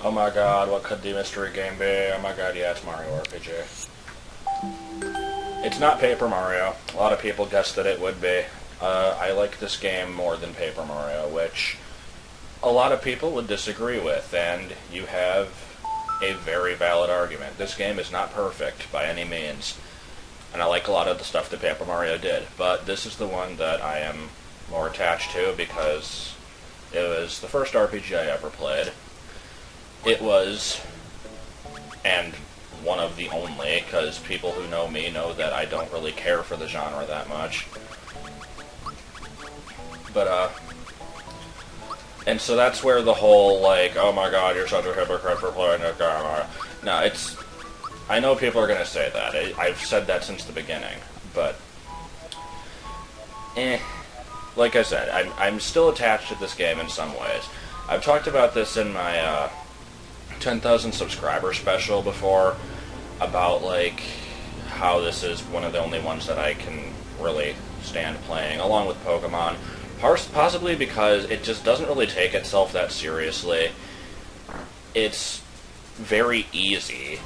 Oh my god, what could the mystery game be? Oh my god, yeah, it's Mario RPG. It's not Paper Mario. A lot of people guessed that it would be. I like this game more than Paper Mario, which a lot of people would disagree with, and you have a very valid argument. This game is not perfect by any means, and I like a lot of the stuff that Paper Mario did, but this is the one that I am more attached to because it was the first RPG I ever played. It was, and one of the only, because people who know me know that I don't really care for the genre that much. But, and so that's where the whole, like, oh my god, you're such a hypocrite for playing a game. No, it's, I know people are going to say that. I've said that since the beginning, but, like I said, I'm still attached to this game in some ways. I've talked about this in my, 10,000 subscriber special before, about, like, how this is one of the only ones that I can really stand playing, along with Pokemon. Possibly because it just doesn't really take itself that seriously. It's very easy.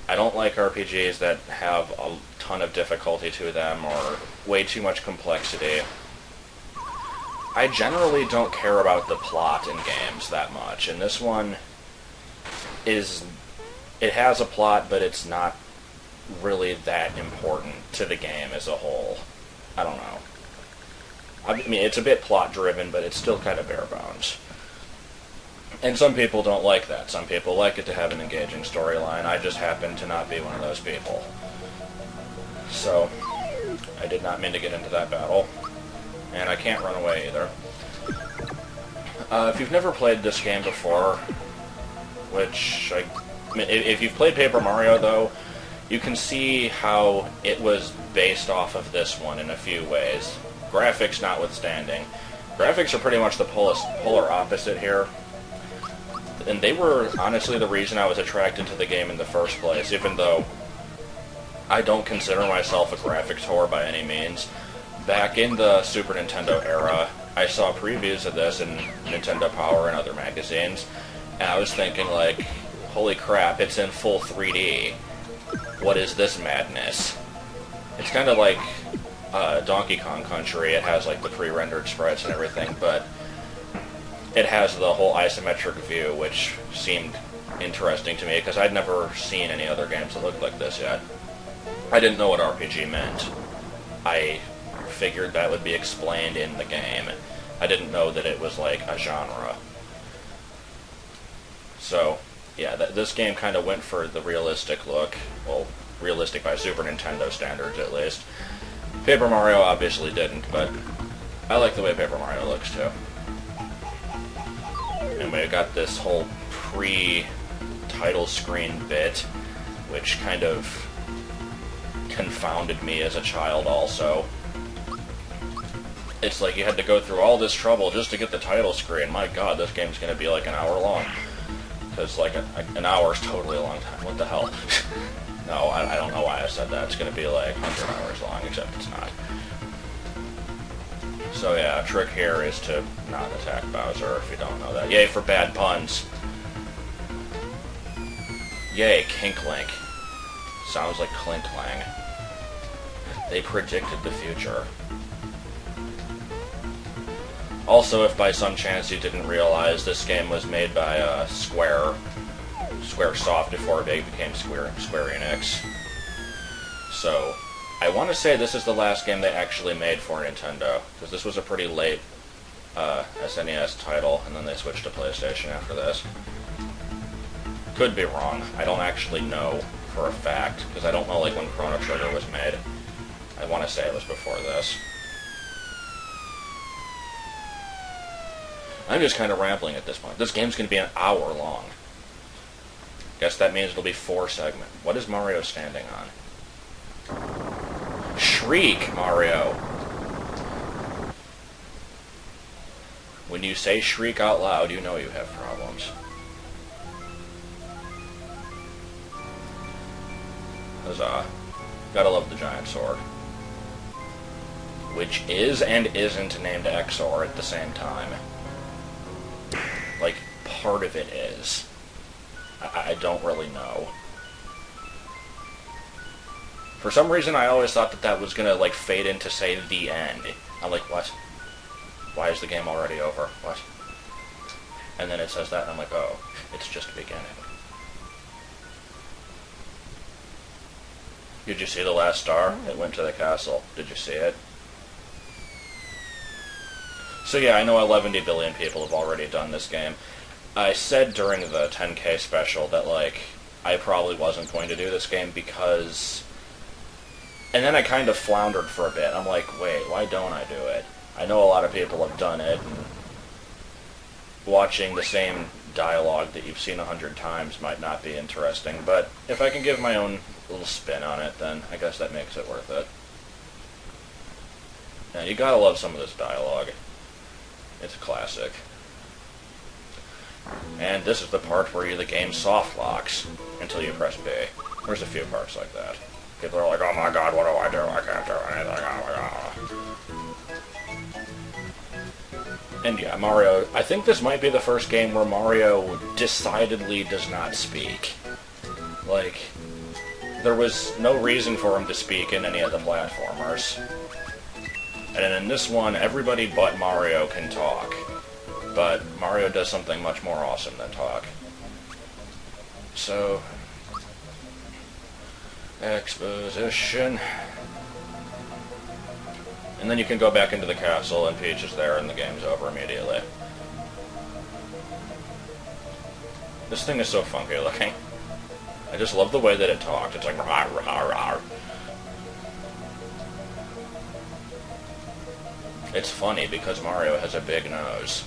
I don't like RPGs that have a ton of difficulty to them, or way too much complexity. I generally don't care about the plot in games that much, and this one it has a plot, but it's not really that important to the game as a whole. I don't know. I mean, it's a bit plot-driven, but it's still kind of bare bones. And some people don't like that. Some people like it to have an engaging storyline. I just happen to not be one of those people. So, I did not mean to get into that battle. And I can't run away either. If you've never played this game before, which, if you've played Paper Mario, though, you can see how it was based off of this one in a few ways. Graphics notwithstanding. Graphics are pretty much the polar opposite here. And they were, honestly, the reason I was attracted to the game in the first place, even though I don't consider myself a graphics whore by any means. Back in the Super Nintendo era, I saw previews of this in Nintendo Power and other magazines, and I was thinking, like, holy crap, it's in full 3D. What is this madness? It's kind of like Donkey Kong Country. It has, like, the pre-rendered sprites and everything, but it has the whole isometric view, which seemed interesting to me, because I'd never seen any other games that looked like this yet. I didn't know what RPG meant. I figured that would be explained in the game. I didn't know that it was, like, a genre. So, yeah, this game kind of went for the realistic look. Well, realistic by Super Nintendo standards, at least. Paper Mario obviously didn't, but I like the way Paper Mario looks, too. And we got this whole pre-title screen bit, which kind of confounded me as a child, also. It's like you had to go through all this trouble just to get the title screen. My god, this game's going to be like an hour long. Because, like, an hour is totally a long time. What the hell? No, I don't know why I said that. It's going to be like 100 hours long, except it's not. So yeah, a trick here is to not attack Bowser if you don't know that. Yay for bad puns. Yay, Kinklink. Sounds like Clinklang. They predicted the future. Also, if by some chance you didn't realize, this game was made by Squaresoft before they became Square Enix. So, I want to say this is the last game they actually made for Nintendo, because this was a pretty late SNES title, and then they switched to PlayStation after this. Could be wrong. I don't actually know for a fact, because I don't know, like, when Chrono Trigger was made. I want to say it was before this. I'm just kind of rambling at this point. This game's going to be an hour long. Guess that means it'll be 4 segments. What is Mario standing on? Shriek, Mario! When you say shriek out loud, you know you have problems. Huzzah. Gotta love the giant sword. Which is and isn't named Exor at the same time. Like, part of it is. don't really know. For some reason, I always thought that that was gonna, like, fade into, say, the end. I'm like, what? Why is the game already over? What? And then it says that, and I'm like, oh, it's just beginning. Did you see the last star? It went to the castle. Did you see it? So yeah, I know 11 billion people have already done this game. I said during the 10K special that, like, I probably wasn't going to do this game because... And then I kind of floundered for a bit. I'm like, wait, why don't I do it? I know a lot of people have done it, and watching the same dialogue that you've seen 100 times might not be interesting, but if I can give my own little spin on it, then I guess that makes it worth it. Yeah, you gotta love some of this dialogue. It's a classic. And this is the part where the game soft locks until you press B. There's a few parts like that. People are like, oh my god, what do I do? I can't do anything, oh my god. And yeah, Mario, I think this might be the first game where Mario decidedly does not speak. Like, there was no reason for him to speak in any of the platformers. And in this one, everybody but Mario can talk. But Mario does something much more awesome than talk. So... exposition. And then you can go back into the castle, and Peach is there, and the game's over immediately. This thing is so funky looking. I just love the way that it talked. It's like, rah, rah, rah. It's funny because Mario has a big nose.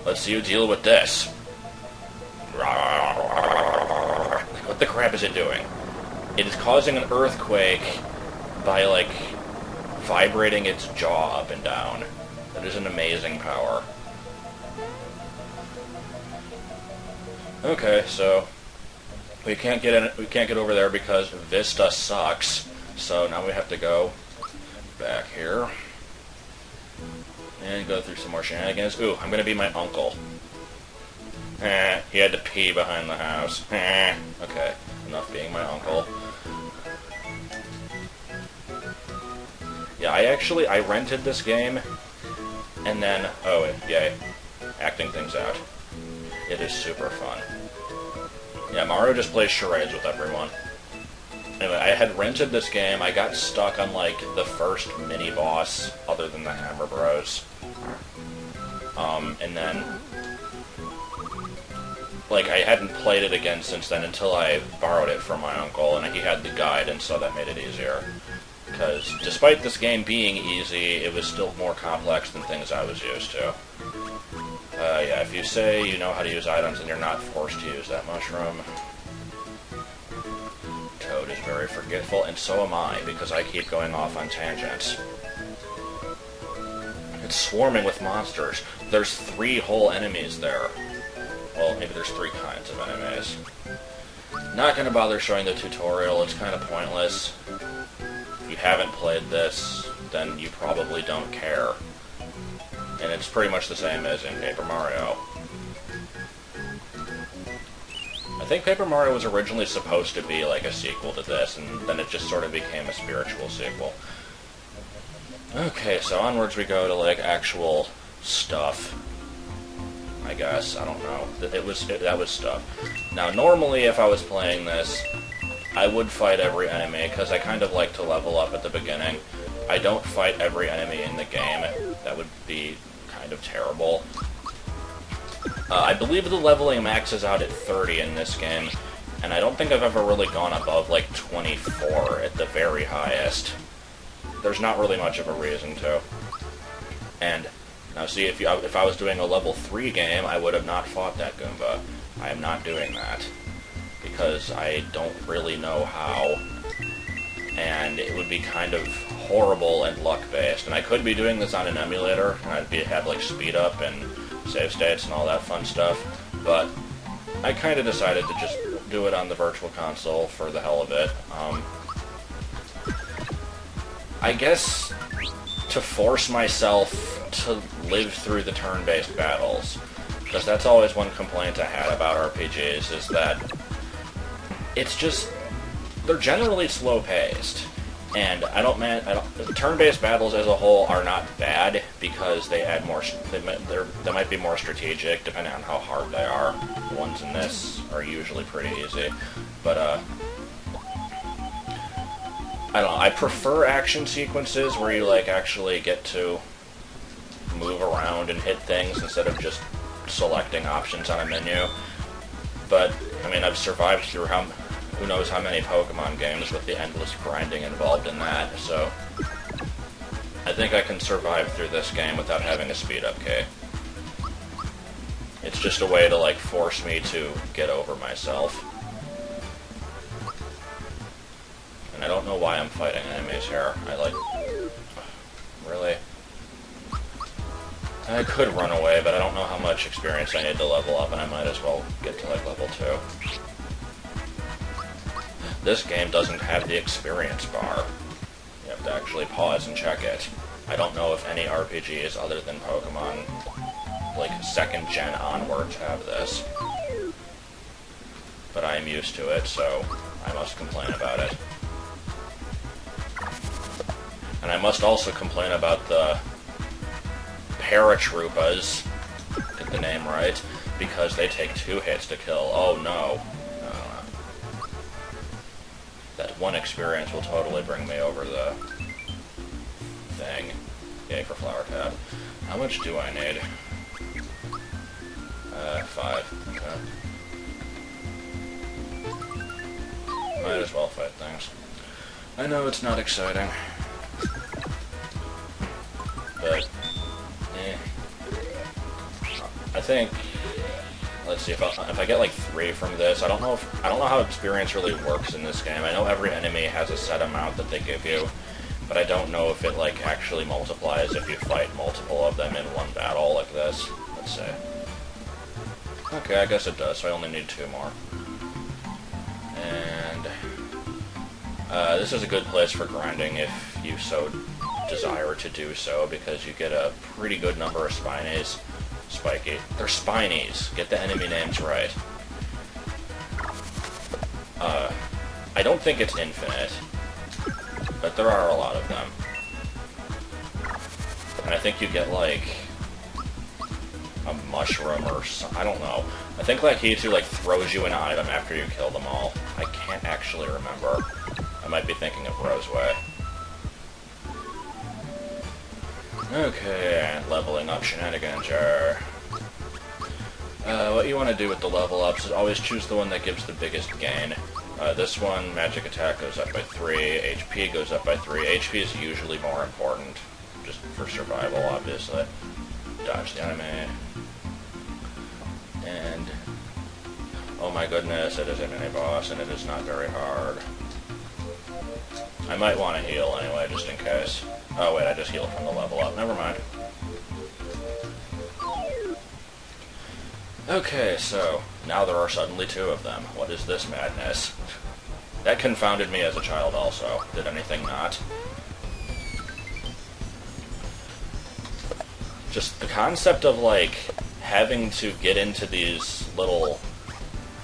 Let's see you deal with this. What the crap is it doing? It is causing an earthquake by, like, vibrating its jaw up and down. That is an amazing power. Okay, so we can't get in. We can't get over there because Vista sucks. So now we have to go back here and go through some more shenanigans. Ooh, I'm gonna be my uncle. He had to pee behind the house. Okay, enough being my uncle. Yeah, I rented this game, and then, oh, yay, acting things out. It is super fun. Yeah, Mario just plays charades with everyone. Anyway, I had rented this game, I got stuck on, like, the first mini-boss, other than the Hammer Bros. And then, like, I hadn't played it again since then until I borrowed it from my uncle, and he had the guide, and so that made it easier. Because despite this game being easy, it was still more complex than things I was used to. Yeah, if you say you know how to use items and you're not forced to use that mushroom. Toad is very forgetful, and so am I, because I keep going off on tangents. It's swarming with monsters. There's 3 whole enemies there. Well, maybe there's 3 kinds of enemies. Not gonna bother showing the tutorial, it's kind of pointless. If you haven't played this, then you probably don't care. And it's pretty much the same as in Paper Mario. I think Paper Mario was originally supposed to be like a sequel to this, and then it just sort of became a spiritual sequel. Okay, so onwards we go to, like, actual stuff. I guess, I don't know. That was stuff. Now, normally if I was playing this, I would fight every enemy, because I kind of like to level up at the beginning. I don't fight every enemy in the game. That would be kind of terrible. I believe the leveling maxes out at 30 in this game, and I don't think I've ever really gone above, like, 24 at the very highest. There's not really much of a reason to. And, now see, if I was doing a level 3 game, I would have not fought that Goomba. I am not doing that, because I don't really know how, and it would be kind of horrible and luck-based. And I could be doing this on an emulator, and I'd have, like, speed up and save states and all that fun stuff, but I kind of decided to just do it on the Virtual Console for the hell of it. I guess to force myself to live through the turn-based battles, because that's always one complaint I had about RPGs, is that it's just, they're generally slow-paced. And turn-based battles as a whole are not bad because they add more. They might be more strategic depending on how hard they are. The ones in this are usually pretty easy, but I don't know. I prefer action sequences where you like actually get to move around and hit things instead of just selecting options on a menu. But I mean, I've survived through who knows how many Pokemon games with the endless grinding involved in that, so I think I can survive through this game without having a speed-up key. It's just a way to, like, force me to get over myself. And I don't know why I'm fighting enemies here. Really? I could run away, but I don't know how much experience I need to level up, and I might as well get to, like, level 2. This game doesn't have the experience bar. You have to actually pause and check it. I don't know if any RPGs other than Pokemon, like, 2nd gen onwards have this. But I am used to it, so I must complain about it. And I must also complain about the Paratroopas, get the name right, because they take 2 hits to kill. Oh no. That one experience will totally bring me over the thing. Yay for Flower Tab. How much do I need? 5. Okay. Might as well fight things. I know it's not exciting. But, I think, let's see, if I get like 3 from this, I don't know how experience really works in this game. I know every enemy has a set amount that they give you, but I don't know if it like actually multiplies if you fight multiple of them in one battle like this. Let's see. Okay, I guess it does, so I only need 2 more. And this is a good place for grinding if you so desire to do so, because you get a pretty good number of Spinies. Spiky. They're Spinies. Get the enemy names right. I don't think it's infinite, but there are a lot of them. And I think you get, like, a mushroom or something. I don't know. I think Lakitu, like, throws you an item after you kill them all. I can't actually remember. I might be thinking of Roseway. Okay, leveling up shenanigans are... what you want to do with the level ups is always choose the one that gives the biggest gain. This one, magic attack goes up by 3, HP goes up by 3. HP is usually more important, just for survival, obviously. Dodge the enemy. And... oh my goodness, it is a mini-boss, and it is not very hard. I might want to heal anyway, just in case. Oh wait, I just healed from the level up. Never mind. Okay, so now there are suddenly 2 of them. What is this madness? That confounded me as a child also. Did anything not? Just the concept of, like, having to get into these little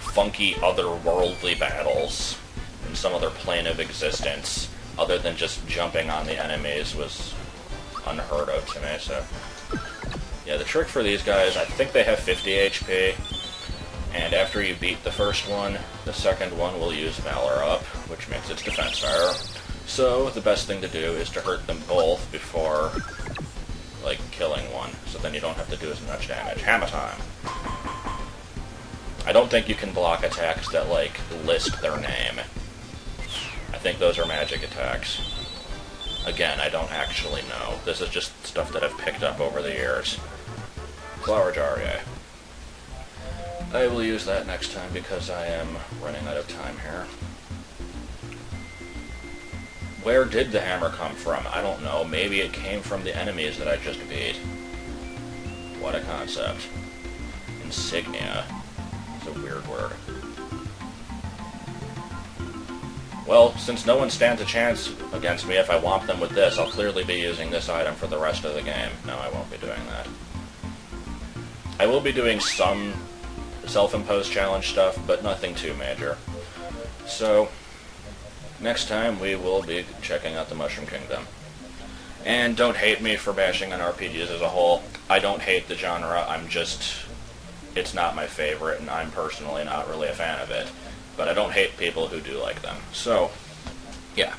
funky otherworldly battles in some other plane of existence other than just jumping on the enemies was unheard of to me, so... yeah, the trick for these guys, I think they have 50 HP, and after you beat the first one, the second one will use Valor up, which makes its defense higher. So, the best thing to do is to hurt them both before, like, killing one, so then you don't have to do as much damage. Hammer time! I don't think you can block attacks that, like, list their name. I think those are magic attacks. Again, I don't actually know. This is just stuff that I've picked up over the years. Flower jar, yay. I will use that next time because I am running out of time here. Where did the hammer come from? I don't know. Maybe it came from the enemies that I just beat. What a concept. Insignia. It's a weird word. Well, since no one stands a chance against me if I whomp them with this, I'll clearly be using this item for the rest of the game. No, I won't be doing that. I will be doing some self-imposed challenge stuff, but nothing too major. So, next time we will be checking out the Mushroom Kingdom. And don't hate me for bashing on RPGs as a whole. I don't hate the genre, it's not my favorite, and I'm personally not really a fan of it. But I don't hate people who do like them. So, yeah.